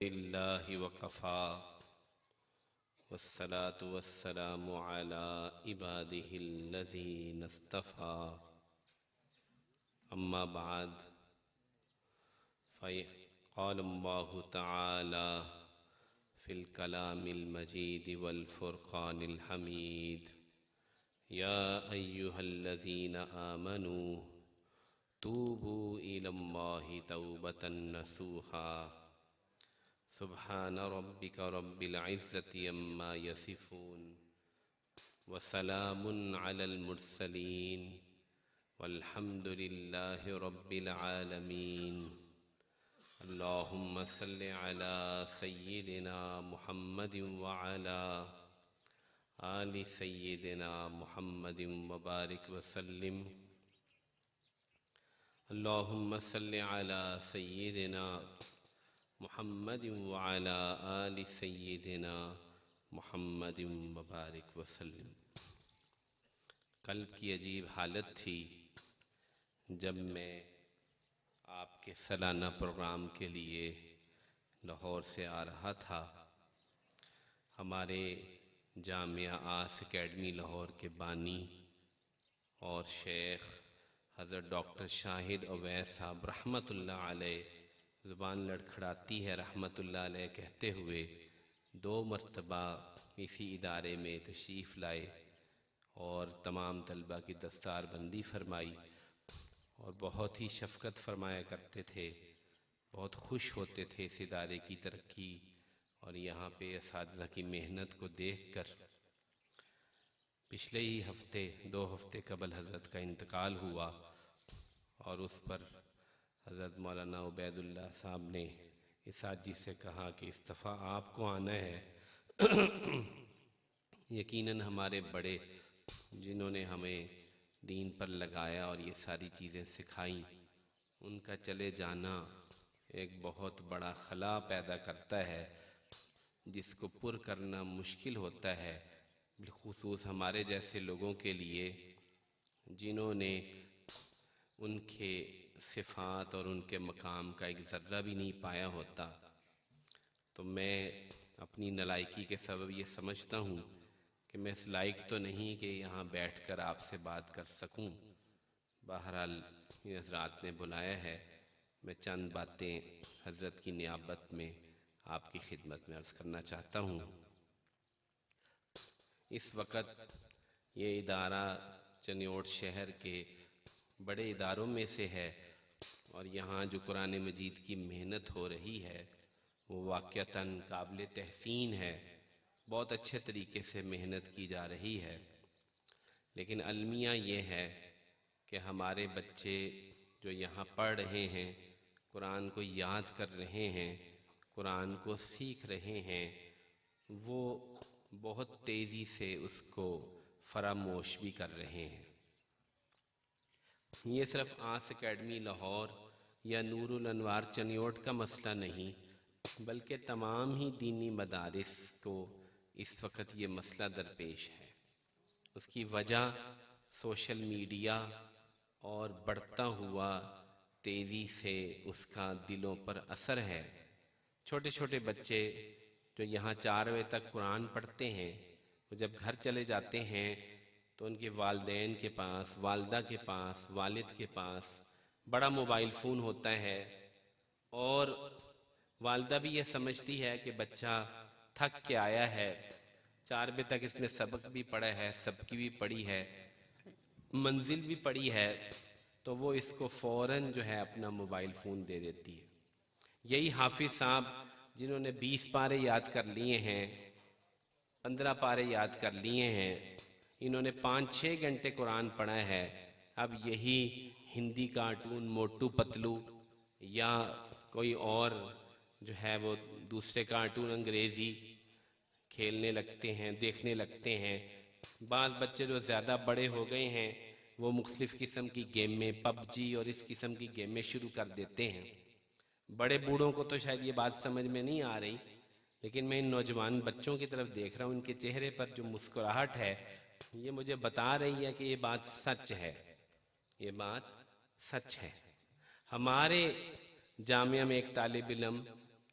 लिल्लाहि वकफ़ा वस्सलातु वस्सलामु अला इबादिहिल्लज़ीना इस्तफ़ा अम्मा बाद फ़क़ाल अल्लाहु तआला फ़िल कलामिल मजीद वल फ़ुरक़ानिल हमीद या अय्युहल्लज़ीना आमनू तूबू इलल्लाहि तौबतन नसूहा सुब्हान रब्बिका रब्बिल इज़्ज़ति अम्मा यसिफ़ून वसलामुन अलल मुरसलीन वल्हम्दुलिल्लाहि रब्बिल आलमीन। अल्लाहुम्मा सल्लि अला सय्यिदिना मुहम्मदिन व अला आलि सय्यिदिना मुहम्मदिन व बारिक व सल्लिम। अल्लाहुम्मा सल्लि अला सय्यिदिना मुहम्मदिन व अला आलि सय्यिदिना मुहम्मदिन व बारिक व सल्लिम। कल्ब की अजीब हालत थी जब मैं आपके सालाना प्रोग्राम के लिए लाहौर से आ रहा था। हमारे जामिया आस अकेडमी लाहौर के बानी और शेख हज़रत डॉक्टर शाहिद अवैस साहब रहमतुल्लाह अलैह, ज़ुबान लड़खड़ाती है रहमतुल्लाह अलैह कहते हुए, 2 मरतबा इसी इदारे में तशरीफ़ लाए और तमाम तलबा की दस्तारबंदी फरमाई और बहुत ही शफ़क़त फरमाया करते थे। बहुत खुश होते थे इस इदारे की तरक्की और यहाँ पे असातिज़ा की मेहनत को देख कर। पिछले ही हफ्ते 2 हफ्ते कबल हज़रत का इंतकाल हुआ और उस पर हज़रत मौलाना उबैदुल्लाह साहब ने इसाजी से कहा कि इस दफ़ा आपको आना है। यकीनन हमारे बड़े जिन्होंने हमें दीन पर लगाया और ये सारी चीज़ें सिखाई, उनका चले जाना एक बहुत बड़ा खला पैदा करता है जिसको पुर करना मुश्किल होता है, बिलखुसूस हमारे जैसे लोगों के लिए जिन्होंने उनके सिफ़ात और उनके मकाम का एक ज़र्रा भी नहीं पाया होता। तो मैं अपनी नालायकी के सबब ये समझता हूँ कि मैं इस लायक तो नहीं कि यहाँ बैठकर आपसे बात कर सकूँ। बहरहाल हज़रात ने बुलाया है, मैं चंद बातें हज़रत की नियाबत में आपकी खिदमत में अर्ज़ करना चाहता हूँ। इस वक़्त ये इदारा चनियोट शहर के बड़े इदारों में से है और यहाँ जो कुरान मजीद की मेहनत हो रही है वो वाक़अतन काबिल तहसीन है। बहुत अच्छे तरीके से मेहनत की जा रही है, लेकिन अलमिया ये है कि हमारे बच्चे जो यहाँ पढ़ रहे हैं, कुरान को याद कर रहे हैं, कुरान को सीख रहे हैं, वो बहुत तेज़ी से उसको फरामोश भी कर रहे हैं। ये सिर्फ आस अकेडमी लाहौर या नूरुल अनवार चनियोट का मसला नहीं, बल्कि तमाम ही दीनी मदारिस को इस वक्त ये मसला दरपेश है। उसकी वजह सोशल मीडिया और बढ़ता हुआ तेज़ी से उसका दिलों पर असर है। छोटे छोटे बच्चे जो यहाँ 4 बजे तक कुरान पढ़ते हैं, वो जब घर चले जाते हैं तो उनके वालिदैन के पास, वालिदा के पास, वालिद के पास बड़ा मोबाइल फ़ोन होता है और वालिदा भी ये समझती है कि बच्चा थक के आया है, 4 बजे तक इसने सबक भी पढ़ा है, सबकी भी पढ़ी है, मंजिल भी पढ़ी है, तो वो इसको फ़ौरन जो है अपना मोबाइल फ़ोन दे देती है। यही हाफिज़ साहब जिन्होंने 20 पारे याद कर लिए हैं, 15 पारे याद कर लिए हैं, इन्होंने 5-6 घंटे कुरान पढ़ा है, अब यही हिंदी कार्टून मोटू पतलू या कोई और जो है वो दूसरे कार्टून अंग्रेज़ी खेलने लगते हैं, देखने लगते हैं। बाज़ बच्चे जो ज़्यादा बड़े हो गए हैं वो मुख्तलिफ़ किस्म की गेमें, पबजी और इस किस्म की गेमें शुरू कर देते हैं। बड़े बूढ़ों को तो शायद ये बात समझ में नहीं आ रही, लेकिन मैं इन नौजवान बच्चों की तरफ देख रहा हूँ, उनके चेहरे पर जो मुस्कुराहट है ये मुझे बता रही है कि ये बात सच है, ये बात सच है। हमारे जामिया में एक तालिब इल्म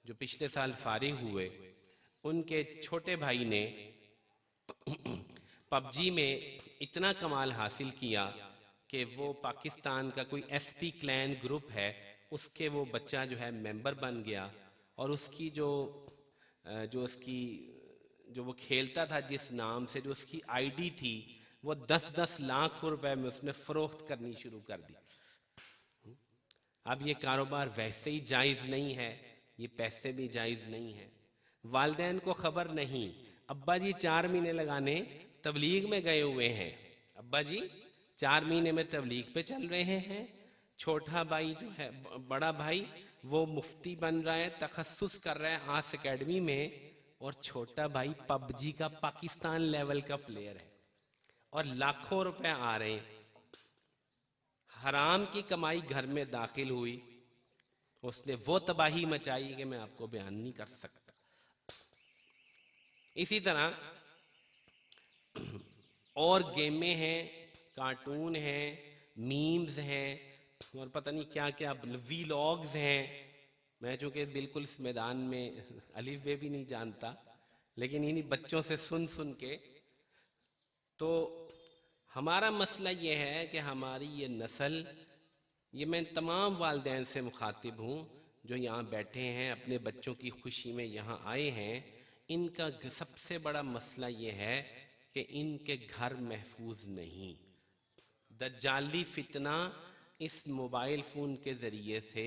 जो पिछले साल फारिग हुए, उनके छोटे भाई ने पबजी में इतना कमाल हासिल किया कि वो पाकिस्तान का कोई एसपी क्लैन ग्रुप है, उसके वो बच्चा जो है मेंबर बन गया। और उसकी जो वो खेलता था, जिस नाम से जो उसकी आईडी थी, वो 10-10 लाख रुपए में उसने फरोख्त करनी शुरू कर दी। अब ये कारोबार वैसे ही जायज़ नहीं है, ये पैसे भी जायज़ नहीं है। वालिदैन को खबर नहीं, अब्बा जी 4 महीने लगाने तबलीग में गए हुए हैं, अब्बा जी 4 महीने में तबलीग पे चल रहे हैं। छोटा भाई जो है, बड़ा भाई, वो मुफ्ती बन रहा है, तखस्सुस कर रहा है आस एकेडमी में, और छोटा भाई पबजी का पाकिस्तान लेवल का प्लेयर है और लाखों रुपए आ रहे हैं। हराम की कमाई घर में दाखिल हुई, उसने वो तबाही मचाई कि मैं आपको बयान नहीं कर सकता। इसी तरह और गेमें हैं, कार्टून हैं, मीम्स हैं, और पता नहीं क्या क्या वीलॉग्स हैं। मैं चूंकि बिल्कुल इस मैदान में अलिफ बे भी नहीं जानता, लेकिन इन्हीं बच्चों से सुन सुन के, तो हमारा मसला ये है कि हमारी ये नस्ल, ये मैं तमाम वालिदैन से मुखातिब हूँ जो यहाँ बैठे हैं, अपने बच्चों की खुशी में यहाँ आए हैं, इनका सबसे बड़ा मसला ये है कि इनके घर महफूज नहीं। दज्जाली फितना इस मोबाइल फ़ोन के ज़रिए से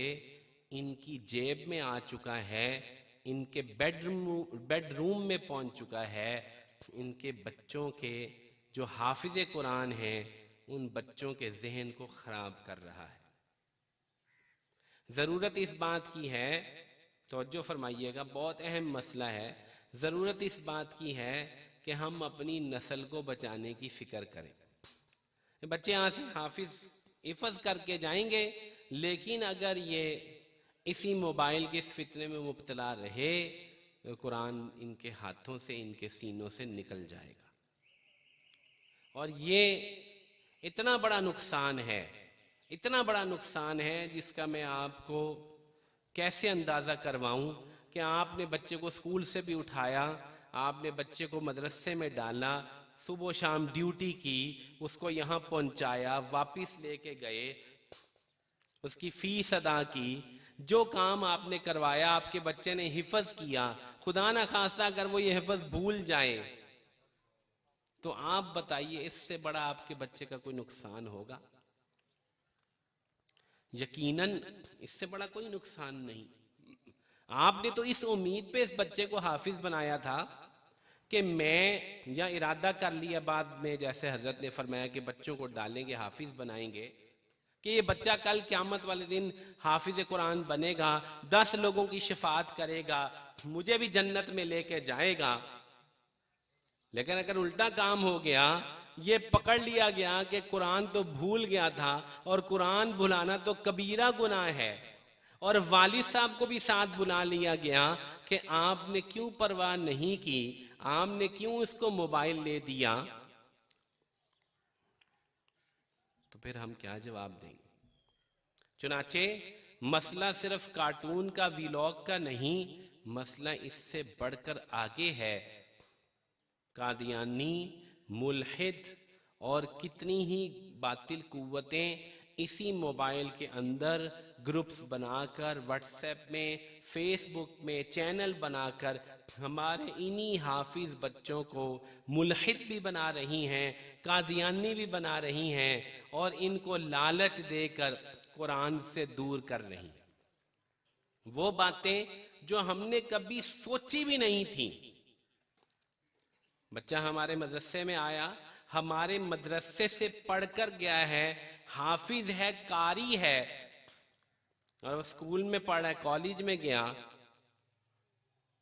इनकी जेब में आ चुका है, इनके बेडरूम में पहुंच चुका है। इनके बच्चों के जो हाफिज़ कुरान हैं, उन बच्चों के जहन को ख़राब कर रहा है। ज़रूरत इस बात की है, तवज्जो फरमाइएगा, बहुत अहम मसला है। ज़रूरत इस बात की है कि हम अपनी नस्ल को बचाने की फ़िक्र करें। बच्चे यहाँ से हिफ़्ज़ करके जाएंगे, लेकिन अगर ये इसी मोबाइल के इस फितने में मुब्तला रहे तो कुरान इनके हाथों से, इनके सीनों से निकल जाएगा। और ये इतना बड़ा नुकसान है, इतना बड़ा नुकसान है, जिसका मैं आपको कैसे अंदाज़ा करवाऊं कि आपने बच्चे को स्कूल से भी उठाया, आपने बच्चे को मदरसे में डाला, सुबह शाम ड्यूटी की, उसको यहाँ पहुँचाया, वापस लेके गए, उसकी फीस अदा की, जो काम आपने करवाया, आपके बच्चे ने हिफ़्ज़ किया, खुदा ना खास्ता अगर वो ये हिफ़्ज़ भूल जाए, तो आप बताइए इससे बड़ा आपके बच्चे का कोई नुकसान होगा? यकीनन इससे बड़ा कोई नुकसान नहीं। आपने तो इस उम्मीद पे इस बच्चे को हाफिज बनाया था कि मैं, या इरादा कर लिया बाद में, जैसे हजरत ने फरमाया कि बच्चों को डालेंगे, हाफिज बनाएंगे, कि ये बच्चा कल क़यामत वाले दिन हाफिज कुरान बनेगा, 10 लोगों की शफाअत करेगा, मुझे भी जन्नत में लेके जाएगा। लेकिन अगर उल्टा काम हो गया, ये पकड़ लिया गया कि कुरान तो भूल गया था, और कुरान भुलाना तो कबीरा गुनाह है, और वालिद साहब को भी साथ बुला लिया गया कि आपने क्यों परवाह नहीं की, आपने क्यों इसको मोबाइल ले दिया, तो फिर हम क्या जवाब देंगे? चुनाचे मसला सिर्फ कार्टून का, वीलॉग का नहीं, मसला इससे बढ़कर आगे है। कादियानी, मुल्हिद और कितनी ही बातिल कुव्वतें इसी मोबाइल के अंदर ग्रुप्स बनाकर, व्हाट्सएप में, फेसबुक में चैनल बनाकर हमारे इन्हीं हाफिज बच्चों को मुल्हिद भी बना रही हैं, कादियानी भी बना रही हैं, और इनको लालच देकर कुरान से दूर कर रही हैं। वो बातें जो हमने कभी सोची भी नहीं थी। बच्चा हमारे मदरसे में आया, हमारे मदरसे से पढ़कर गया है, हाफिज है, कारी है, और स्कूल में पढ़ा है, कॉलेज में गया।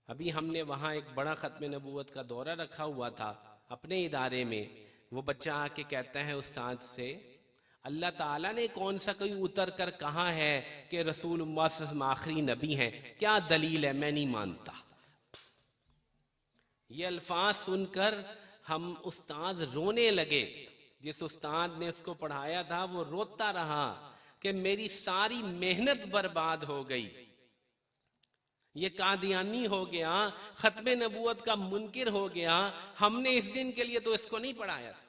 अभी हमने वहां एक बड़ा खत्म नबूवत का दौरा रखा हुआ था अपने इदारे में। वो बच्चा आके कहता है उस्ताद से, अल्लाह ताला ने कौन सा कोई उतर कर कहा है कि रसूल आखिरी नबी हैं? क्या दलील है? मैं नहीं मानता। ये अल्फाज सुनकर हम उस्ताद रोने लगे। जिस उस्ताद ने उसको पढ़ाया था वो रोता रहा कि मेरी सारी मेहनत बर्बाद हो गई। ये कादियानी हो गया, खत्मे नबूवत का मुनकिर हो गया। हमने इस दिन के लिए तो इसको नहीं पढ़ाया था।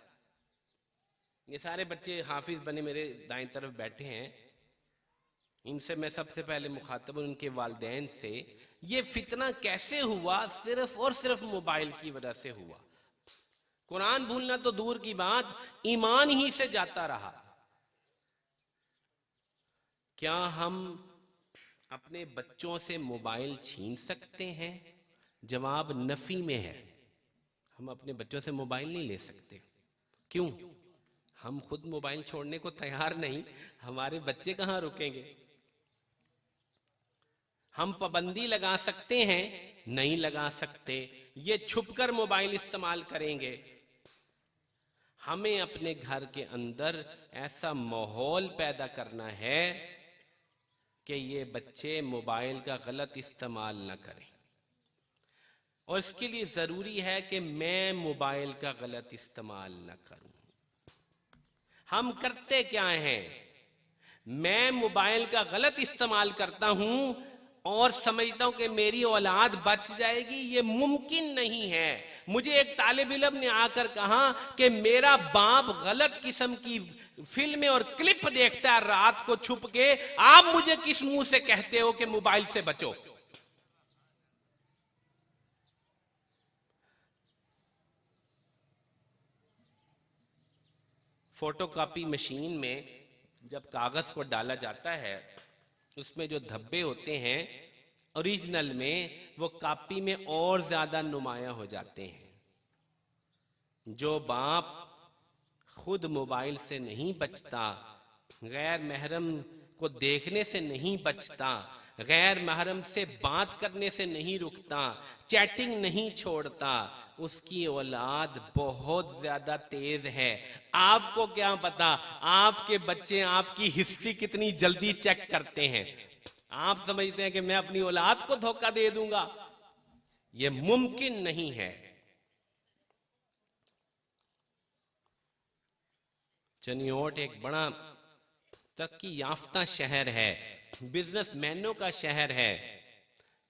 ये सारे बच्चे हाफिज बने मेरे दाएं तरफ बैठे हैं, इनसे मैं सबसे पहले मुखातब हूं, उनके वालिदैन से। ये फितना कैसे हुआ? सिर्फ और सिर्फ मोबाइल की वजह से हुआ। कुरान भूलना तो दूर की बात, ईमान ही से जाता रहा। क्या हम अपने बच्चों से मोबाइल छीन सकते हैं? जवाब नफी में है। हम अपने बच्चों से मोबाइल नहीं ले सकते। क्यों? हम खुद मोबाइल छोड़ने को तैयार नहीं, हमारे बच्चे कहां रुकेंगे? हम पाबंदी लगा सकते हैं? नहीं लगा सकते। ये छुपकर मोबाइल इस्तेमाल करेंगे। हमें अपने घर के अंदर ऐसा माहौल पैदा करना है कि ये बच्चे मोबाइल का गलत इस्तेमाल न करें। और इसके लिए जरूरी है कि मैं मोबाइल का गलत इस्तेमाल न करूं। हम करते क्या हैं? मैं मोबाइल का गलत इस्तेमाल करता हूं और समझता हूं कि मेरी औलाद बच जाएगी। ये मुमकिन नहीं है। मुझे एक तालिब इल्म ने आकर कहा कि मेरा बाप गलत किस्म की फिल्में और क्लिप देखता है रात को छुप के, आप मुझे किस मुंह से कहते हो कि मोबाइल से बचो? फोटोकॉपी मशीन में जब कागज को डाला जाता है, उसमें जो धब्बे होते हैं ओरिजिनल में, वो कॉपी में और ज्यादा नुमाया हो जाते हैं। जो बाप खुद मोबाइल से नहीं बचता, गैर महरम को देखने से नहीं बचता, गैर महरम से बात करने से नहीं रुकता, चैटिंग नहीं छोड़ता, उसकी औलाद बहुत ज्यादा तेज है। आपको क्या पता आपके बच्चे आपकी हिस्ट्री कितनी जल्दी चेक करते हैं। आप समझते हैं कि मैं अपनी औलाद को धोखा दे दूंगा? यह मुमकिन नहीं है। चनियोट एक बड़ा तरक्की याफ्ता शहर है, बिजनेसमैनों का शहर है।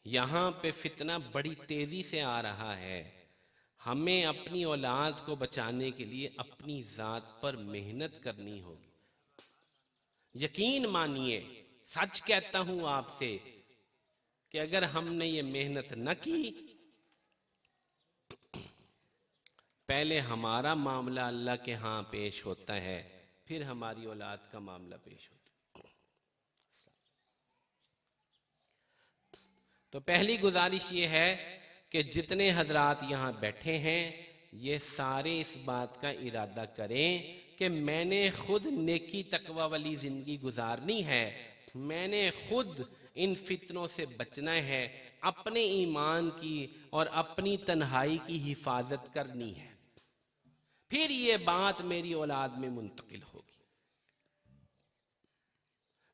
यहां पे फितना बड़ी तेजी से आ रहा है। हमें अपनी औलाद को बचाने के लिए अपनी जात पर मेहनत करनी होगी। यकीन मानिए, सच कहता हूं आपसे कि अगर हमने ये मेहनत न की, पहले हमारा मामला अल्लाह के हां पेश होता है, फिर हमारी औलाद का मामला पेश होता है। तो पहली गुजारिश ये है कि जितने हजरात यहां बैठे हैं, ये सारे इस बात का इरादा करें कि मैंने खुद नेकी तकवा वाली जिंदगी गुजारनी है, मैंने खुद इन फितनों से बचना है, अपने ईमान की और अपनी तन्हाई की हिफाजत करनी है। फिर ये बात मेरी औलाद में मुंतकिल होगी।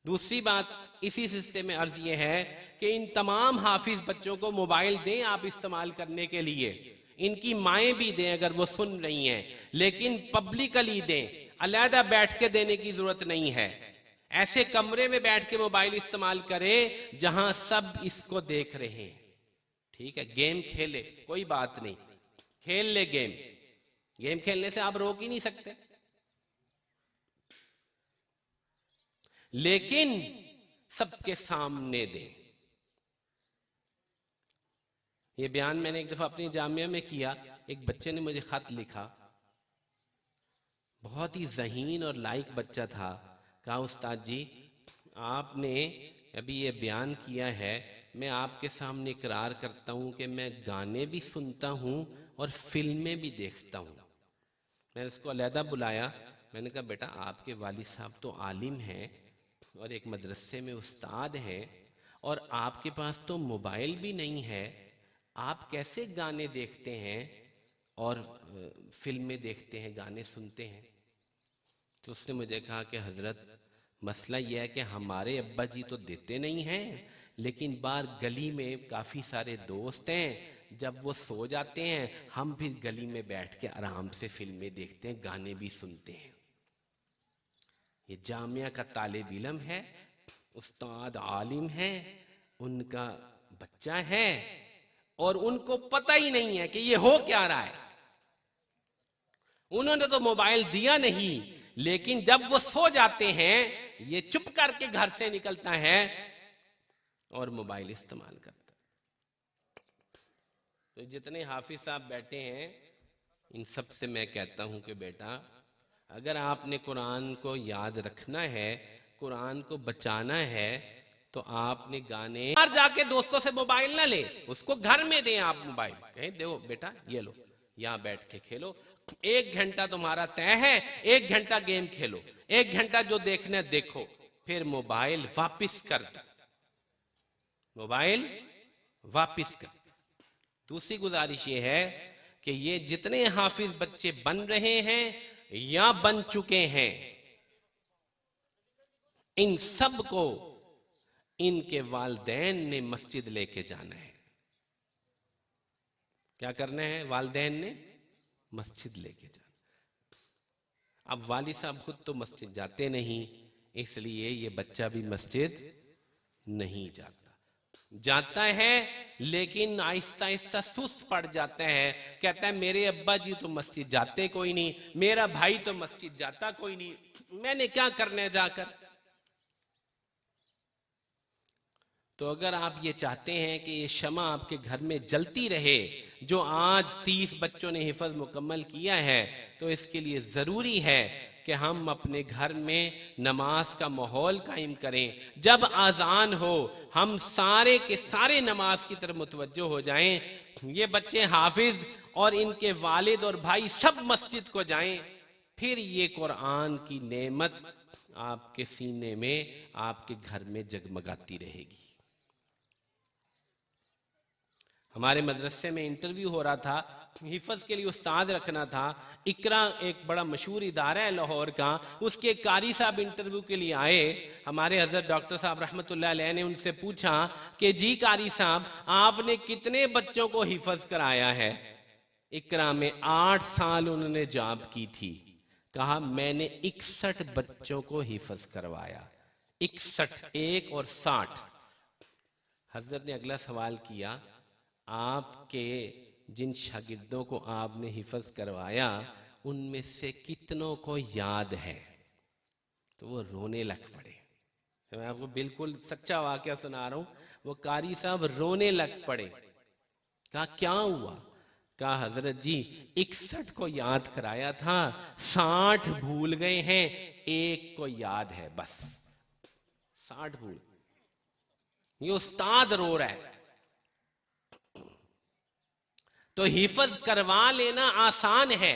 दूसरी बात इसी सिलसिले में अर्ज ये है कि इन तमाम हाफिज बच्चों को मोबाइल दें आप इस्तेमाल करने के लिए। इनकी माएं भी दें अगर वो सुन रही हैं, लेकिन पब्लिकली दें, अलहदा बैठ के देने की जरूरत नहीं है। ऐसे कमरे में बैठ के मोबाइल इस्तेमाल करें जहां सब इसको देख रहे हैं। ठीक है, गेम खेले, कोई बात नहीं, खेल ले गेम। गेम खेलने से आप रोक ही नहीं सकते, लेकिन सबके सामने दे। ये बयान मैंने एक दफा अपनी जामिया में किया। एक बच्चे ने मुझे खत लिखा, बहुत ही ज़हीन और लाइक बच्चा था। कहा उस्ताद जी, आपने अभी ये बयान किया है, मैं आपके सामने इकरार करता हूं कि मैं गाने भी सुनता हूं और फिल्में भी देखता हूं। मैंने उसको अलहदा बुलाया, मैंने कहा बेटा आपके वालिद साहब तो आलिम हैं और एक मदरसे में उस्ताद हैं, और आपके पास तो मोबाइल भी नहीं है, आप कैसे गाने देखते हैं और फिल्में देखते हैं, गाने सुनते हैं? तो उसने मुझे कहा कि हजरत, मसला यह है कि हमारे अब्बा जी तो देते नहीं हैं, लेकिन बाहर गली में काफ़ी सारे दोस्त हैं, जब वो सो जाते हैं हम फिर गली में बैठ के आराम से फिल्में देखते हैं, गाने भी सुनते हैं। ये जामिया का तालिब इल्म है, उस्ताद आलिम है, उनका बच्चा है और उनको पता ही नहीं है कि ये हो क्या रहा है। उन्होंने तो मोबाइल दिया नहीं, लेकिन जब वो सो जाते हैं ये चुप करके घर से निकलता है और मोबाइल इस्तेमाल करता है। तो जितने हाफिज साहब बैठे हैं इन सब से मैं कहता हूं कि बेटा, अगर आपने कुरान को याद रखना है, कुरान को बचाना है, तो आपने गाने बाहर जाके दोस्तों से मोबाइल ना ले, उसको घर में दें आप मोबाइल, कहें देखो बेटा ये लो, यहां बैठ के खेलो, 1 घंटा तुम्हारा तय है, 1 घंटा गेम खेलो, 1 घंटा जो देखना है देखो, फिर मोबाइल वापिस कर दो, मोबाइल वापिस कर। दूसरी गुजारिश ये है कि ये जितने हाफिज बच्चे बन रहे हैं या बन चुके हैं, इन सब को इनके वालिदैन ने मस्जिद लेके जाना है। क्या करना है? वालिदैन ने मस्जिद लेके जाना। अब वालिद साहब खुद तो मस्जिद जाते नहीं, इसलिए ये बच्चा भी मस्जिद नहीं जाता। जाता है लेकिन आहिस्ता आहिस्ता सुस्त पड़ जाता है, कहता है मेरे अब्बा जी तो मस्जिद जाते कोई नहीं, मेरा भाई तो मस्जिद जाता कोई नहीं, मैंने क्या करना है जाकर। तो अगर आप ये चाहते हैं कि ये शमा आपके घर में जलती रहे, जो आज 30 बच्चों ने हिफज मुकम्मल किया है, तो इसके लिए जरूरी है कि हम अपने घर में नमाज का माहौल कायम करें। जब आजान हो हम सारे के सारे नमाज की तरफ मुतवज्जो हो जाएं। ये बच्चे हाफिज और इनके वालिद और भाई सब मस्जिद को जाएं, फिर ये कुरान की नेमत आपके सीने में, आपके घर में जगमगाती रहेगी। हमारे मदरसे में इंटरव्यू हो रहा था, हिफज के लिए उस्ताद रखना था। इकरा एक बड़ा मशहूर इदारा है लाहौर का, उसके कारी साहब इंटरव्यू के लिए आए। हमारे हजरत डॉक्टर साहब रहमतुल्लाह अलैह ने उनसे पूछा कि जी कारी साहब, आपने कितने बच्चों को हिफज कराया है? इकरा में 8 साल उन्होंने जॉब की थी। कहा मैंने 61 बच्चों को हिफज करवाया। 61, 1 और 60। हजरत ने अगला सवाल किया, आपके जिन शागिर्दों को आपने हिफज करवाया उनमें से कितनों को याद है? तो वो रोने लग पड़े। मैं आपको बिल्कुल सच्चा वाकया सुना रहा हूं। वो कारी साहब रोने लग पड़े। कहा क्या हुआ? कहा हजरत जी 61 को याद कराया था, 60 भूल गए हैं, 1 को याद है बस। 60 भूल। ये उस्ताद रो रहा है। तो हिफज करवा लेना आसान है,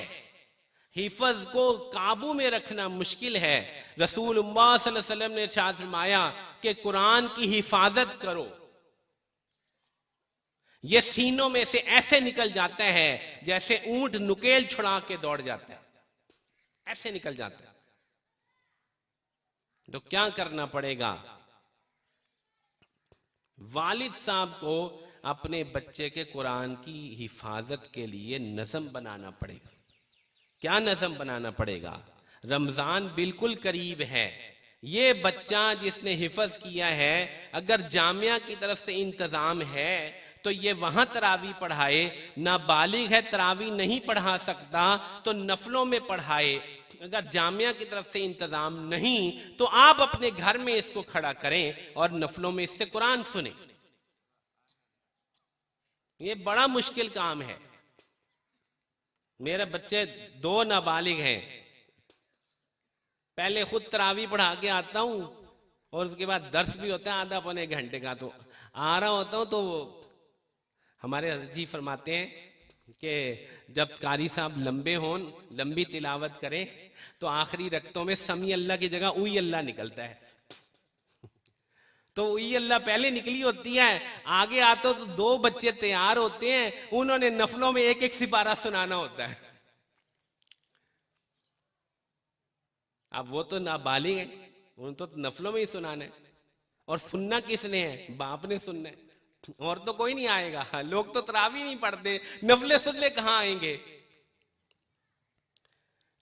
हिफज को काबू में रखना मुश्किल है। रसूलुल्लाह सल्लल्लाहु अलैहि वसल्लम ने इरशाद फरमाया कि कुरान की हिफाजत करो, ये सीनों में से ऐसे निकल जाता है जैसे ऊंट नुकेल छुड़ा के दौड़ जाता है, ऐसे निकल जाता है। तो क्या करना पड़ेगा? वालिद साहब को अपने बच्चे के कुरान की हिफाजत के लिए नज़म बनाना पड़ेगा। क्या नज़म बनाना पड़ेगा? रमजान बिल्कुल करीब है। ये बच्चा जिसने हिफज किया है, अगर जामिया की तरफ से इंतजाम है तो ये वहां तरावी पढ़ाए। नाबालिग है, तरावी नहीं पढ़ा सकता, तो नफलों में पढ़ाए। अगर जामिया की तरफ से इंतजाम नहीं तो आप अपने घर में इसको खड़ा करें और नफलों में इससे कुरान सुने। ये बड़ा मुश्किल काम है। मेरे बच्चे 2 नाबालिग हैं, पहले खुद तरावी पढ़ा के आता हूं और उसके बाद दर्स भी होता है आधा पौने घंटे का। तो आ रहा होता हूं तो हमारे हज़रत जी फरमाते हैं कि जब कारी साहब लंबे हों, लंबी तिलावत करें, तो आखिरी रकतों में समी अल्लाह की जगह उई अल्लाह निकलता है। तो उई अल्लाह पहले निकली होती है, आगे आते तो 2 बच्चे तैयार होते हैं, उन्होंने नफलों में 1-1 सिपारा सुनाना होता है। अब वो तो नाबालिग है, उन तो नफलों में ही सुनाना है। और सुनना किसने है? बाप ने सुनना है, और तो कोई नहीं आएगा। लोग तो तरावी नहीं पढ़ते, नफले सुनने कहां आएंगे?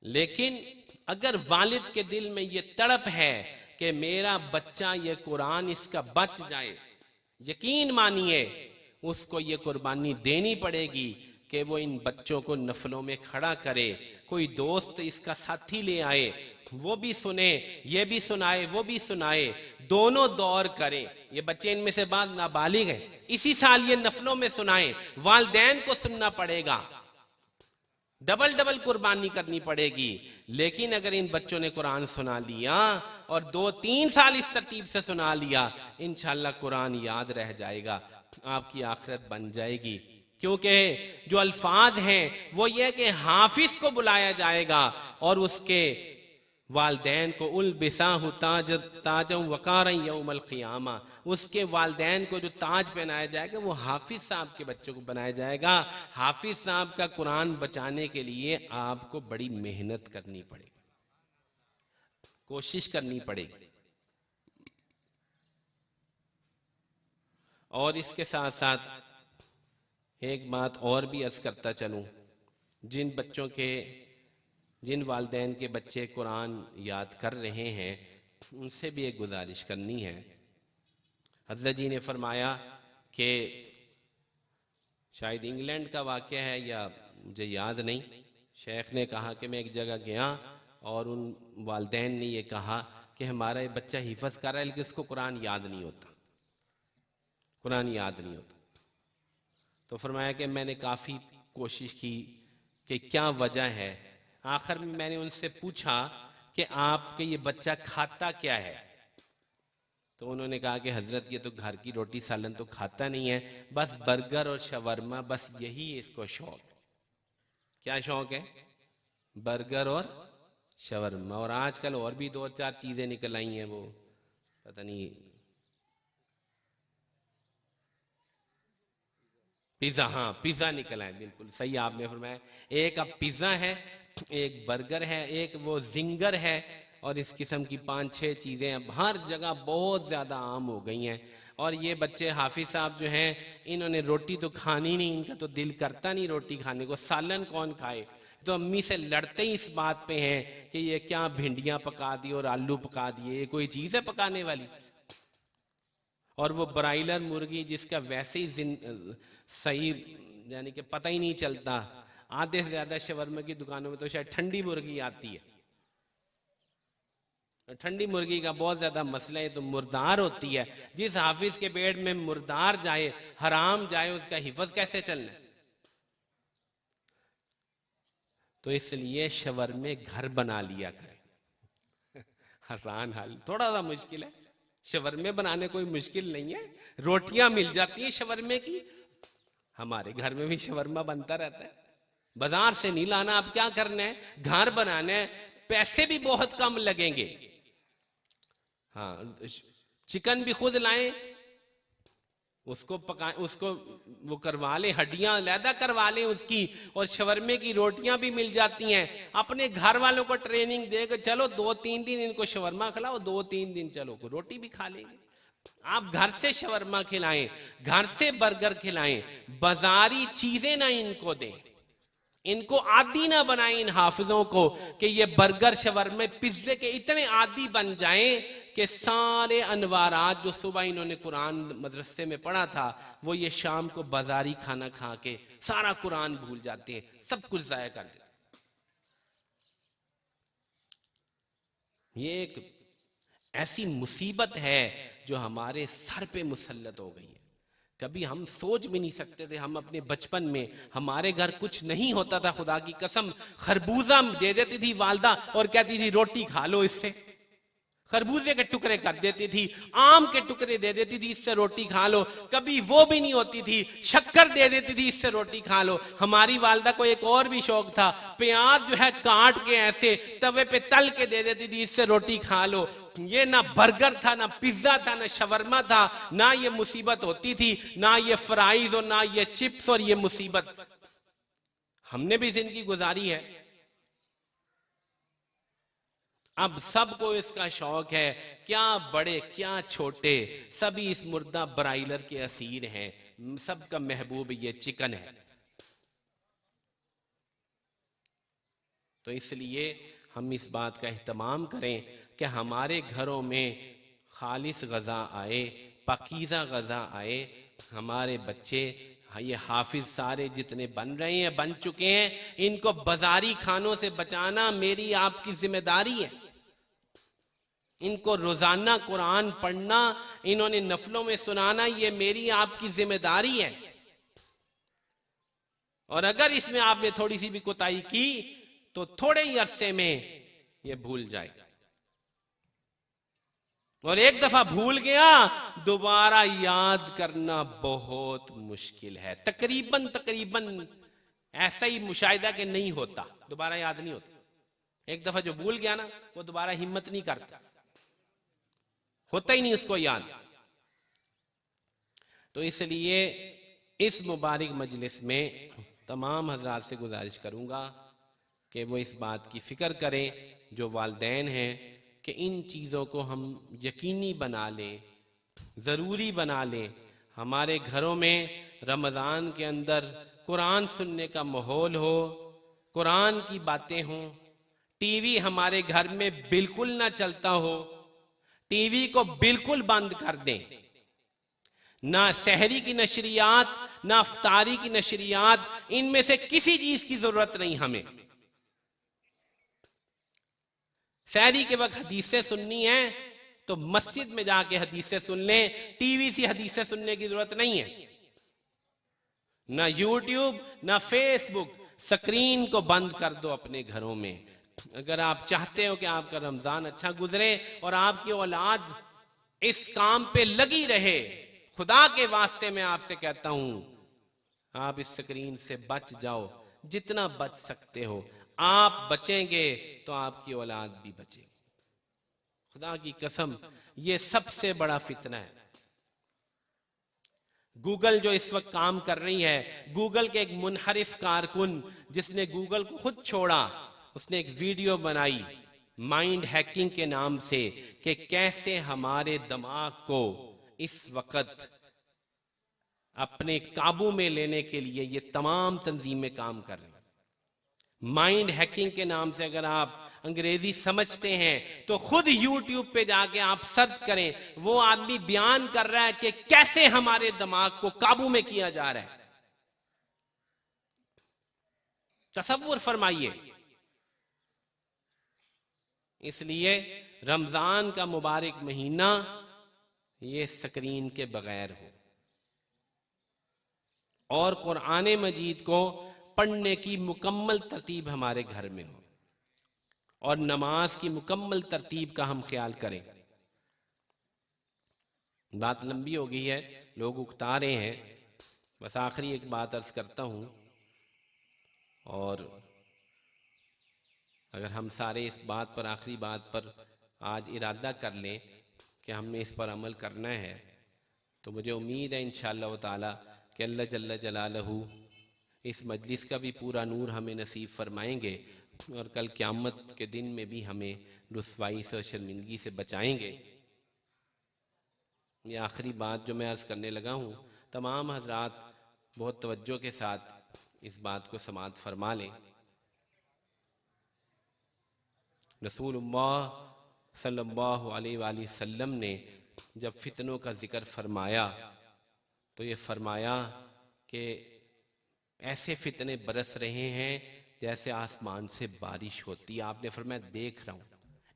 लेकिन अगर वालिद के दिल में ये तड़प है कि मेरा बच्चा ये कुरान इसका बच जाए, यकीन मानिए उसको ये कुर्बानी देनी पड़ेगी कि वो इन बच्चों को नफलों में खड़ा करे, कोई दोस्त इसका साथी ले आए, वो भी सुने, ये भी सुनाए, वो भी सुनाए, दोनों दौर करें। ये बच्चे इनमें से बाद नाबालिग हैं, इसी साल ये नफलों में सुनाए, वालदैन को सुनना पड़ेगा, डबल डबल कुर्बानी करनी पड़ेगी। लेकिन अगर इन बच्चों ने कुरान सुना लिया और 2-3 साल इस तरतीब से सुना लिया, इंशाल्लाह कुरान याद रह जाएगा, आपकी आखिरत बन जाएगी। क्योंकि जो अल्फाज हैं वो ये कि हाफिज को बुलाया जाएगा और उसके वालदैन को उल बिसाहु ताजम वकारन यौमल क़ियामा, उसके वालदैन को जो ताज पहनाया जाएगा वो हाफिज साहब के बच्चों को बनाया जाएगा। हाफिज साहब का कुरान बचाने के लिए आपको बड़ी मेहनत करनी पड़ेगी, कोशिश करनी पड़ेगी। और इसके साथ साथ एक बात और भी अर्ज करता चलूं, जिन वालदैन के बच्चे कुरान याद कर रहे हैं उनसे भी एक गुजारिश करनी है। हज़रत जी ने फरमाया कि शायद इंग्लैंड का वाक़या है या मुझे याद नहीं, शेख ने कहा कि मैं एक जगह गया और उन वालदैन ने ये कहा कि हमारा ये बच्चा हिफज कर रहा है लेकिन उसको कुरान याद नहीं होता, कुरान याद नहीं होता। तो फरमाया कि मैंने काफ़ी कोशिश की कि क्या वजह है। आखिर में मैंने उनसे पूछा कि आपके ये बच्चा खाता क्या है? तो उन्होंने कहा कि हजरत ये तो घर की रोटी सालन तो खाता नहीं है, बस बर्गर और शवरमा, बस यही इसको शौक। क्या शौक है? बर्गर और शवरमा। और आजकल और भी 2-4 चीजें निकल आई हैं, वो पता नहीं, पिज्जा, हाँ पिज्जा निकला है, बिल्कुल सही आपने फरमाया। एक अब पिज्जा है, एक बर्गर है, एक वो जिंगर है, और इस किस्म की 5-6 चीजें अब हर जगह बहुत ज्यादा आम हो गई हैं। और ये बच्चे हाफिज साहब जो हैं इन्होंने रोटी तो खानी नहीं, इनका तो दिल करता नहीं रोटी खाने को, सालन कौन खाए। तो अम्मी से लड़ते ही इस बात पे हैं कि ये क्या भिंडियां पका दी और आलू पका दिए, ये कोई चीज है पकाने वाली। और वो ब्रायलर मुर्गी जिसका वैसे ही सही यानी कि पता ही नहीं चलता, आधे से ज्यादा शवरमा की दुकानों में तो शायद ठंडी मुर्गी आती है। ठंडी मुर्गी का बहुत ज्यादा मसला है, तो मुर्दार होती है। जिस हाफिज के पेट में मुर्दार जाए, हराम जाए, उसका हिफज कैसे चलना। तो इसलिए शवरमे घर बना लिया करें। आसान हाल, थोड़ा सा मुश्किल है, शवरमे बनाने कोई मुश्किल नहीं है, रोटियां मिल जाती है शवरमे की। हमारे घर में भी शवरमा बनता रहता है, बाजार से नहीं लाना। आप क्या करना है, घर बनाना है, पैसे भी बहुत कम लगेंगे। हाँ, चिकन भी खुद लाएं, उसको पका, उसको वो करवा लें, हड्डियां अलहदा करवा लें उसकी, और शवरमे की रोटियां भी मिल जाती हैं। अपने घर वालों को ट्रेनिंग देकर चलो 2-3 दिन इनको शवरमा खिलाओ, 2-3 दिन चलो रोटी भी खा लेंगे। आप घर से शवरमा खिलाएं, घर से बर्गर खिलाएं, बाजारी चीजें ना इनको दें, इनको आदी ना बनाएं इन हाफिजों को कि ये बर्गर शवरमे पिज्जे के इतने आदी बन जाएं कि सारे अनवारात जो सुबह इन्होंने कुरान मदरसे में पढ़ा था वो ये शाम को बाजारी खाना खा के सारा कुरान भूल जाते हैं, सब कुछ जाया कर देते। ये एक ऐसी मुसीबत है जो हमारे सर पे मुसल्लत हो गई है। कभी हम सोच भी नहीं सकते थे। हम अपने बचपन में, हमारे घर कुछ नहीं होता था, खुदा की कसम खरबूजा दे देती थी वालदा और कहती थी रोटी खा लो इससे, खरबूजे के टुकड़े कर देती थी, आम के टुकड़े दे देती थी, इससे रोटी खा लो। कभी वो भी नहीं होती थी, शक्कर दे देती थी, इससे रोटी खा लो। हमारी वालदा को एक और भी शौक था, प्याज जो है काट के ऐसे तवे पे तल के दे देती थी, इससे रोटी खा लो। ये ना बर्गर था, ना पिज्जा था, ना शवरमा था, ना ये मुसीबत होती थी, ना ये फ्राइज और ना ये चिप्स और ये मुसीबत। हमने भी जिंदगी गुजारी है। अब सबको इसका शौक है, क्या बड़े क्या छोटे, सभी इस मुर्दा ब्रायलर के असीर हैं। सबका महबूब ये चिकन है। तो इसलिए हम इस बात का एहतमाम करें कि हमारे घरों में खालिस गज़ा आए, पाकीज़ा ग़ज़ा आए, हमारे बच्चे ये हाफिज सारे जितने बन रहे हैं, बन चुके हैं, इनको बाजारी खानों से बचाना मेरी आपकी जिम्मेदारी है। इनको रोजाना कुरान पढ़ना, इन्होंने नफलों में सुनाना, ये मेरी आपकी जिम्मेदारी है। और अगर इसमें आपने थोड़ी सी भी कोताही की तो थोड़े ही अरसे में ये भूल जाएगा, और एक दफा भूल गया दोबारा याद करना बहुत मुश्किल है। तकरीबन ऐसा ही मुशाहिदा के नहीं होता, दोबारा याद नहीं होता। एक दफा जो भूल गया ना, वो दोबारा हिम्मत नहीं करता, होता ही नहीं उसको याद। तो इसलिए इस मुबारक मजलिस में तमाम हजरात से गुजारिश करूंगा कि वो इस बात की फिक्र करें, जो वालिदैन हैं, कि इन चीज़ों को हम यकीनी बना लें, ज़रूरी बना लें। हमारे घरों में रमज़ान के अंदर कुरान सुनने का माहौल हो, कुरान की बातें हों। टीवी हमारे घर में बिल्कुल ना चलता हो, टीवी को बिल्कुल बंद कर दें। ना सहरी की नशरियात, ना अफ्तारी की नशरियात, इनमें से किसी चीज की जरूरत नहीं हमें। सहरी के वक्त हदीसें सुननी है तो मस्जिद में जाके हदीसें सुन लें, टीवी से हदीसें सुनने की जरूरत नहीं है। ना यूट्यूब ना फेसबुक, स्क्रीन को बंद कर दो अपने घरों में। अगर आप चाहते हो कि आपका रमजान अच्छा गुजरे और आपकी औलाद इस काम पे लगी रहे, खुदा के वास्ते मैं आपसे कहता हूं, आप इस स्क्रीन से बच जाओ, जितना बच सकते हो। आप बचेंगे तो आपकी औलाद भी बचेगी। खुदा की कसम, ये सबसे बड़ा फितना है। गूगल जो इस वक्त काम कर रही है, गूगल के एक मुनहरिफ कारकुन जिसने गूगल को खुद छोड़ा, उसने एक वीडियो बनाई माइंड हैकिंग के नाम से, कि कैसे हमारे दिमाग को इस वक्त अपने काबू में लेने के लिए ये तमाम तंजीमें काम कर रही हैं। माइंड हैकिंग के नाम से अगर आप अंग्रेजी समझते हैं तो खुद यूट्यूब पे जाके आप सर्च करें, वो आदमी बयान कर रहा है कि कैसे हमारे दिमाग को काबू में किया जा रहा है। तसव्वुर फरमाइए। इसलिए रमजान का मुबारक महीना ये स्क्रीन के बगैर हो और कुरान मजीद को पढ़ने की मुकम्मल तरतीब हमारे घर में हो और नमाज की मुकम्मल तरतीब का हम ख्याल करें। बात लंबी हो गई है, लोग उकता रहे हैं, बस आखिरी एक बात अर्ज करता हूं। और अगर हम सारे इस बात पर, आखिरी बात पर आज इरादा कर लें कि हमने इस पर अमल करना है, तो मुझे उम्मीद है इंशाअल्लाह ताला कि अल्लाह जल्ला जलालहू इस मजलिस का भी पूरा नूर हमें नसीब फरमाएंगे और कल क़यामत के दिन में भी हमें रुसवाई से और शर्मिंदगी से बचाएंगे। ये आखिरी बात जो मैं अर्ज़ करने लगा हूँ, तमाम हजरात बहुत तवज्जो के साथ इस बात को समाअत फरमा लें। रसूलुल्लाह सल्लल्लाहु अलैहि वसल्लम ने जब फितनों का जिक्र फरमाया तो ये फरमाया कि ऐसे फितने बरस रहे हैं जैसे आसमान से बारिश होती है। आपने फरमाया देख रहा हूं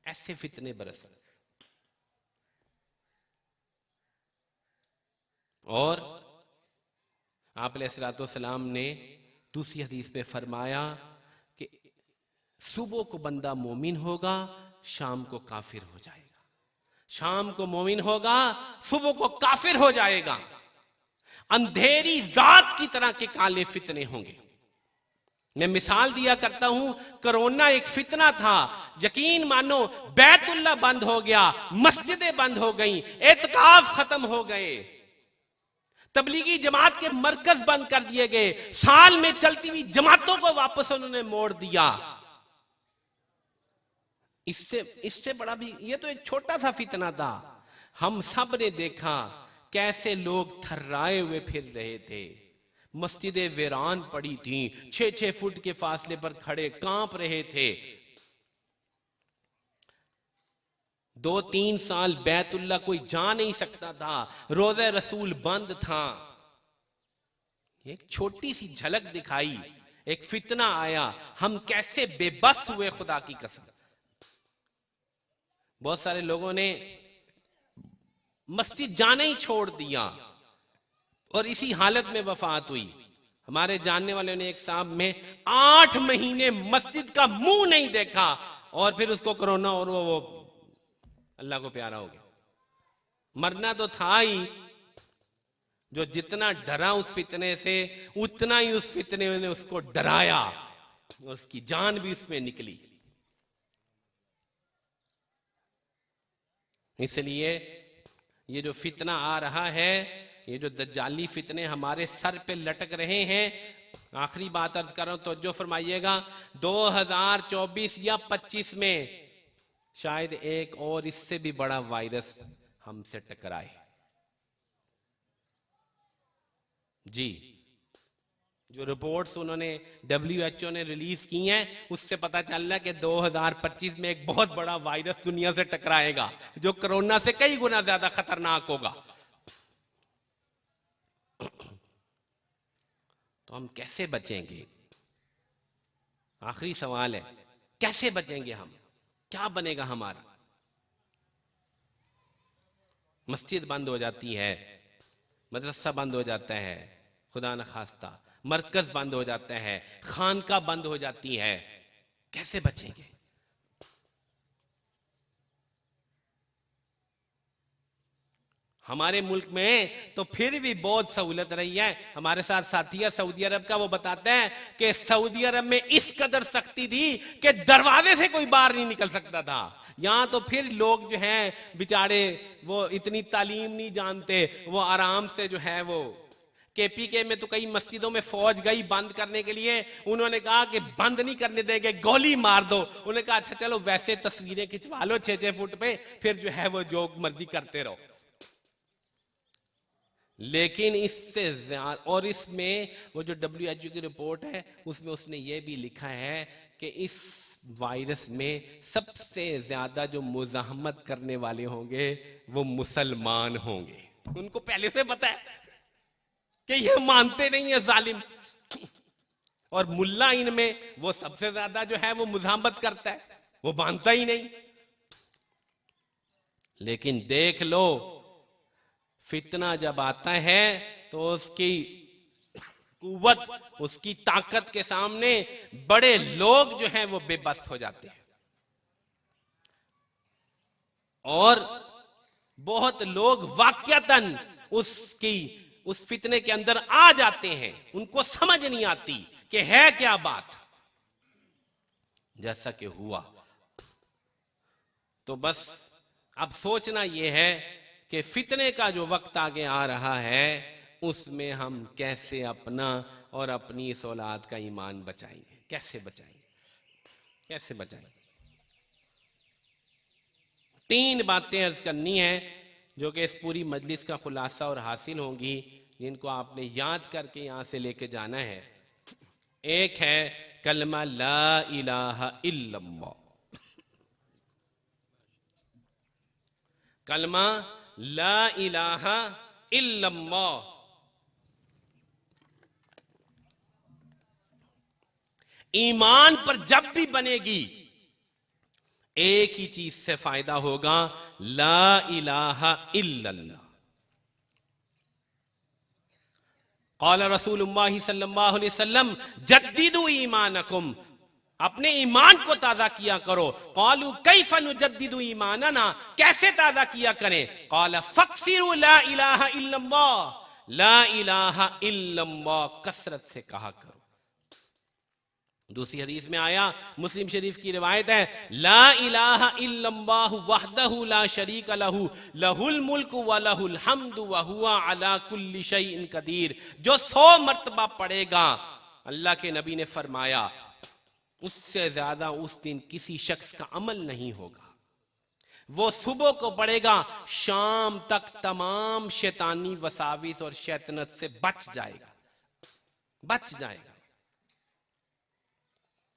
ऐसे फितने बरस रहे। और आप अलैहिस्सलाम ने दूसरी हदीस में फरमाया कि सुबह को बंदा मोमिन होगा, शाम को काफिर हो जाएगा। शाम को मोमिन होगा, सुबह को काफिर हो जाएगा। अंधेरी रात की तरह के काले फितने होंगे। मैं मिसाल दिया करता हूं, कोरोना एक फितना था। यकीन मानो बैतुल्लाह बंद हो गया, मस्जिदें बंद हो गईं, एतकाफ खत्म हो गए, तबलीगी जमात के मरकज बंद कर दिए गए, साल में चलती हुई जमातों को वापस उन्होंने मोड़ दिया। इससे बड़ा भी ये तो एक छोटा सा फितना था। हम सब ने देखा कैसे लोग थर्राए हुए फिर रहे थे, मस्जिदें वीरान पड़ी थी, 6-6 फुट के फासले पर खड़े कांप रहे थे। 2-3 साल बैतुल्ला कोई जा नहीं सकता था, रोज़े रसूल बंद था। एक छोटी सी झलक दिखाई, एक फितना आया, हम कैसे बेबस हुए, खुदा की कसम। बहुत सारे लोगों ने मस्जिद जाना ही छोड़ दिया और इसी हालत में वफात हुई। हमारे जानने वाले ने एक साहब में 8 महीने मस्जिद का मुंह नहीं देखा और फिर उसको कोरोना और वो अल्लाह को प्यारा हो गया। मरना तो था ही, जो जितना डरा उस फितने से उतना ही उस फितने ने उसको डराया, उसकी जान भी उसमें निकली। इसलिए ये जो फितना आ रहा है, ये जो दज्जाली फितने हमारे सर पे लटक रहे हैं, आखिरी बात अर्ज कर रहा हूं, तवज्जो फरमाइएगा, 2024 या 25 में शायद एक और इससे भी बड़ा वायरस हमसे टकराए। जी, जो रिपोर्ट्स उन्होंने WHO ने रिलीज की हैं, उससे पता चल रहा है कि 2025 में एक बहुत बड़ा वायरस दुनिया से टकराएगा जो कोरोना से कई गुना ज्यादा खतरनाक होगा। तो हम कैसे बचेंगे? आखिरी सवाल है, कैसे बचेंगे हम? क्या बनेगा हमारा? मस्जिद बंद हो जाती है, मदरसा बंद हो जाता है, खुदा न खास्ता मरकज बंद हो जाता है, खानका बंद हो जाती है, कैसे बचेंगे? हमारे मुल्क में तो फिर भी बहुत सहूलत रही है। हमारे साथ साथी है सऊदी अरब का, वो बताते हैं कि सऊदी अरब में इस कदर सख्ती थी कि दरवाजे से कोई बाहर नहीं निकल सकता था। यहां तो फिर लोग जो हैं बेचारे, वो इतनी तालीम नहीं जानते, वो आराम से जो है वो KPK में तो कई मस्जिदों में फौज गई बंद करने के लिए, उन्होंने कहा कि बंद नहीं करने देंगे, गोली मार दो। उन्होंने कहा अच्छा चलो वैसे तस्वीरें खिंचवा लो 6-6 फुट पे, फिर जो है वो जो मर्जी करते रहो। लेकिन इससे ज्यादा, और इसमें वो जो WHO की रिपोर्ट है उसमें उसने ये भी लिखा है कि इस वायरस में सबसे ज्यादा जो मुजाहमत करने वाले होंगे वो मुसलमान होंगे। उनको पहले से पता है कि ये मानते नहीं है जालिम, और मुल्ला इनमें वो सबसे ज्यादा जो है वो मुजाहमत करता है, वो मानता ही नहीं। लेकिन देख लो, फितना जब आता है तो उसकी कुव्वत, उसकी ताकत के सामने बड़े लोग जो हैं वो बेबस हो जाते हैं, और बहुत लोग वाकयातन उस फितने के अंदर आ जाते हैं, उनको समझ नहीं आती कि है क्या बात, जैसा कि हुआ। तो बस अब सोचना यह है कि फितने का जो वक्त आगे आ रहा है उसमें हम कैसे अपना और अपनी इस औलाद का ईमान बचाएंगे, कैसे बचाएंगे, कैसे बचाएंगे। 3 बातें अर्ज करनी है जो कि इस पूरी मजलिस का खुलासा और हासिल होंगी, जिनको आपने याद करके यहां से लेके जाना है। एक है कलमा ला इलाहा इल्लल्लाह, कलमा ला इलाहा इल्लल्लाह। ईमान पर जब भी बनेगी एक ही चीज से फायदा होगा, ला इलाहा इल्लल्लाह। क़ाल रसूलुल्लाह सल्लल्लाहु अलैहि वसल्लम जद्दिदु ईमानकुम, अपने ईमान को ताजा किया करो। क़ालू कैफ़ नुजद्दिदु ईमानना, कैसे ताजा किया करें? क़ाल फ़क्सिरू ला इलाहा इल्लल्लाह, ला इलाहा इल्लल्लाह कसरत से कहा करो। दूसरी हदीस में आया, मुस्लिम शरीफ की रिवायत है, ला इलाहा इल्लल्लाहु वहदहु ला शरीका लहू लहुल मुल्कु व लहुल हम्दु व हुवा अला कुल्ली शैइन कदीर। जो 100 मर्तबा पढ़ेगा, अल्लाह के नबी ने फरमाया उससे ज्यादा उस दिन किसी शख्स का अमल नहीं होगा। वो सुबह को पढ़ेगा, शाम तक तमाम शैतानी वसाविस और शैतानत से बच जाएगा, बच जाएगा।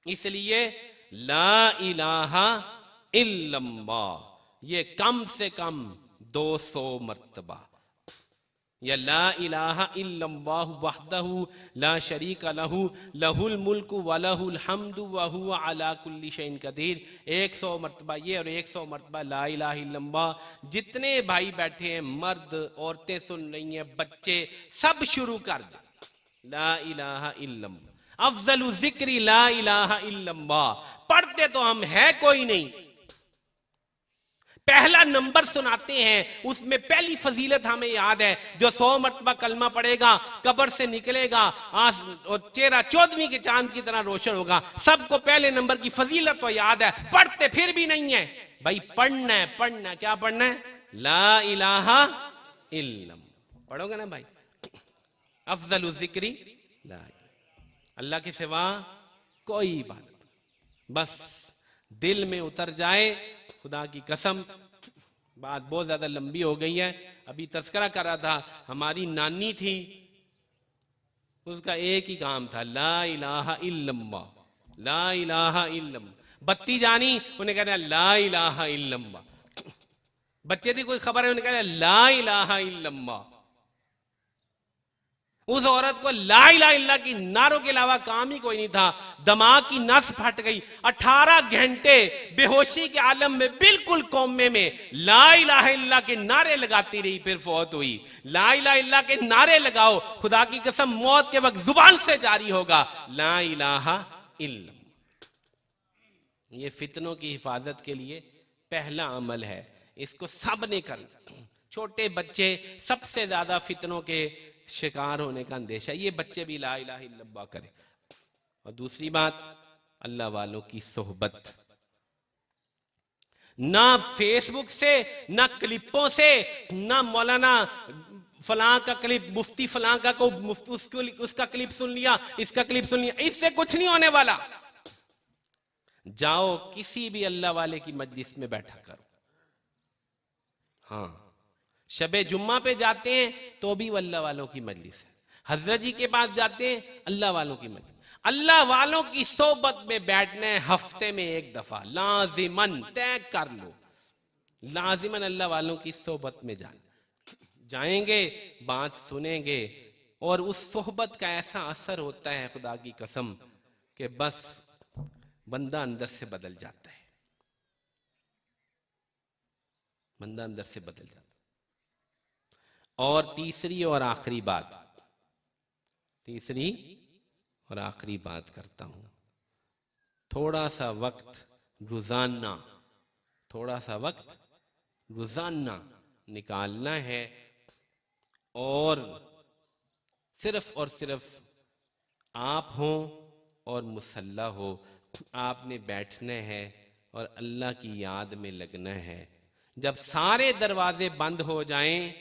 इसलिए ला इलाहा इल्लल्लाह, ये कम से कम 200 मर्तबा, या ला इलाहा इल्लल्लाहु वहदहु ला शरीका लहू लहुल मुल्कु व लहुल हम्दु व हुवा अला कुल्ली शैइन कदीर, 100 मर्तबा ये और 100 मर्तबा ला इलाहा इल्लल्लाह। जितने भाई बैठे हैं, मर्द औरतें सुन रही हैं, बच्चे, सब शुरू कर दे ला इलाहा इल्लल्लाह। अफजलु जिक्री ला इलाहा इल्लल्लाह। पढ़ते तो हम है कोई नहीं, पहला नंबर सुनाते हैं, उसमें पहली फजीलत हमें याद है, जो 100 मर्तबा कलमा पड़ेगा कब्र से निकलेगा और चेहरा 14वीं के चांद की तरह रोशन होगा। सबको पहले नंबर की फजीलत तो याद है, पढ़ते फिर भी नहीं है। भाई पढ़ना है, पढ़ना क्या पढ़ना है? ला इलाहा इल्लल्लाह पढ़ोगे ना भाई। अफजलु जिक्री ला, अल्लाह के सिवा कोई इबादत, बस दिल में उतर जाए। खुदा की कसम, बात बहुत ज्यादा लंबी हो गई है। अभी तस्करा कर रहा था, हमारी नानी थी, उसका एक ही काम था ला इलाहा इल्लल्लाह, ला इलाहा इल्लल्लाह। बत्ती जानी, उन्हें कहना ला इलाहा इल्लल्लाह। बच्चे थी, कोई खबर है, उन्हें कहना ला इलाहा इल्लल्लाह। उस औरत को ला इलाहा इल्लल्लाह की नारों के अलावा काम ही कोई नहीं था। दिमाग की नस फट गई, 18 घंटे बेहोशी के आलम में बिल्कुल कोमे में ला इलाहा इल्लल्लाह के नारे लगाती रही, फिर फौत हुई। ला इलाहा इल्लल्लाह के नारे लगाओ, खुदा की कसम मौत के वक्त जुबान से जारी होगा ला इलाहा इल्लल्लाह। ये फितनों की हिफाजत के लिए पहला अमल है, इसको सब ने करना। छोटे बच्चे सबसे ज्यादा फितनों के शिकार होने का अंदेशा, ये बच्चे भी ला इलाहा इल्लल्लाह करें। और दूसरी बात, अल्लाह वालों की सोहबत, ना फेसबुक से, ना क्लिपों से, ना मौलाना फलां का क्लिप, मुफ्ती फलां का को उसका क्लिप सुन लिया, इसका क्लिप सुन लिया, इससे कुछ नहीं होने वाला। जाओ किसी भी अल्लाह वाले की मजलिस में बैठा करो। हाँ, शबे जुम्मा पे जाते हैं तो भी अल्लाह वालों की मजलिस है, हजरत जी के पास जाते हैं अल्लाह वालों की मजलिस। अल्लाह वालों की सोबत में बैठना है हफ्ते में एक दफा, लाजिमन तय कर लो, लाजिमन अल्लाह वालों की सोबत में जाएंगे, बात सुनेंगे, और उस सोहबत का ऐसा असर होता है खुदा की कसम कि बस बंदा अंदर से बदल जाता है, बंदा अंदर से बदल जाता है। और तीसरी और आखिरी बात, तीसरी और आखिरी बात करता हूं, थोड़ा सा वक्त रोजाना, थोड़ा सा वक्त रोजाना निकालना है और सिर्फ आप हो और मुसल्ला हो, आपने बैठना है और अल्लाह की याद में लगना है। जब सारे दरवाजे बंद हो जाएं,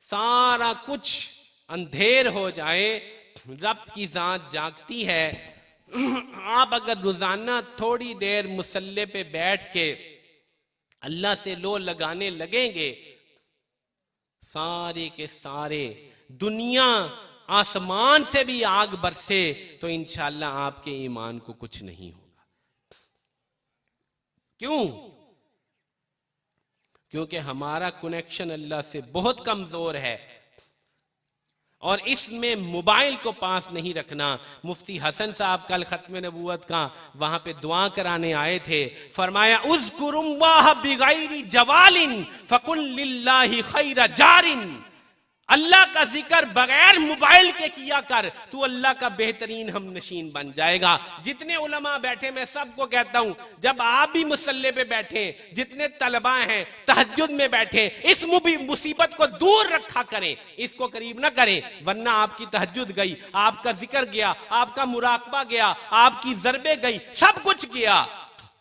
सारा कुछ अंधेर हो जाए, रब की जात जागती है, आप अगर रोजाना थोड़ी देर मुसल्ले पे बैठ के अल्लाह से लो लगाने लगेंगे, सारे के सारे दुनिया आसमान से भी आग बरसे तो इंशाअल्लाह आपके ईमान को कुछ नहीं होगा। क्यों? क्योंकि हमारा कनेक्शन अल्लाह से बहुत कमजोर है और इसमें मोबाइल को पास नहीं रखना। मुफ्ती हसन साहब कल खत्म नबूवत का वहां पे दुआ कराने आए थे, फरमाया उज़्कुरुल्लाह बिगैरि जवालिन फकुल लिल्लाहि खैरा जारिन। अल्लाह का जिक्र बगैर मोबाइल के किया कर, तू अल्लाह का बेहतरीन हम नशीन बन जाएगा। जितने उलमा बैठे, मैं सबको कहता हूं, जब आप भी मुसल्ले पे बैठे, जितने तलबा हैं तहज्जुद में बैठे, इस मुसीबत को दूर रखा करें, इसको करीब ना करें, वरना आपकी तहज्जुद गई, आपका जिक्र गया, आपका मुराकबा गया, आपकी ज़रबे गई, सब कुछ गया।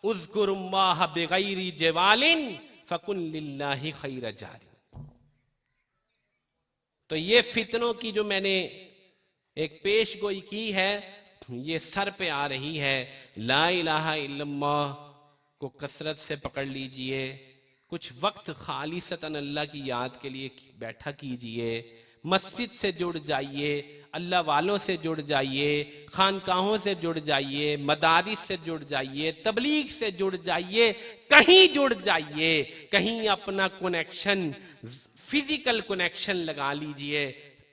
उज़्कुरुल्लाह बिगैरि जवालिन फकुन लिल्लाहि खैरा जारिन। तो ये फितनों की जो मैंने एक पेश गोई की है, ये सर पे आ रही है। ला इलाहा इल्लल्लाह को कसरत से पकड़ लीजिए, कुछ वक्त खालिसतन अल्लाह की याद के लिए बैठा कीजिए, मस्जिद से जुड़ जाइए, अल्लाह वालों से जुड़ जाइए, खानकाहों से जुड़ जाइए, मदारिस से जुड़ जाइए, तबलीग से जुड़ जाइए, कहीं जुड़ जाइए, कहीं अपना कनेक्शन, फिजिकल कनेक्शन लगा लीजिए।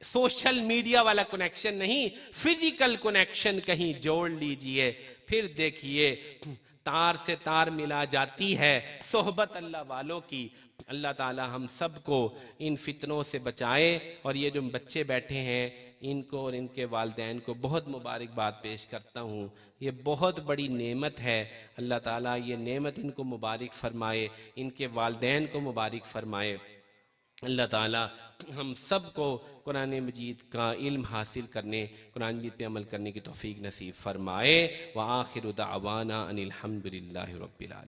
सोशल मीडिया वाला कनेक्शन नहीं, फिजिकल कनेक्शन कहीं जोड़ लीजिए। फिर देखिए तार से तार मिला जाती है सोहबत अल्लाह वालों की। अल्लाह ताला हम सबको इन फितनों से बचाए। और ये जो बच्चे बैठे हैं इनको और इनके वालिदैन को बहुत मुबारकबाद पेश करता हूँ। ये बहुत बड़ी नेमत है। अल्लाह ताला ये नेमत इनको मुबारक फरमाए, इनके वालिदैन को मुबारक फरमाए। अल्लाह ताला हम सब को कुरान मजीद का इल्म हासिल करने, कुरान मजीद पे अमल करने की तौफीक नसीब फरमाए। व आखिरु दावाना अनिल हम्दुलिल्लाहि रब्बिल आलमीन।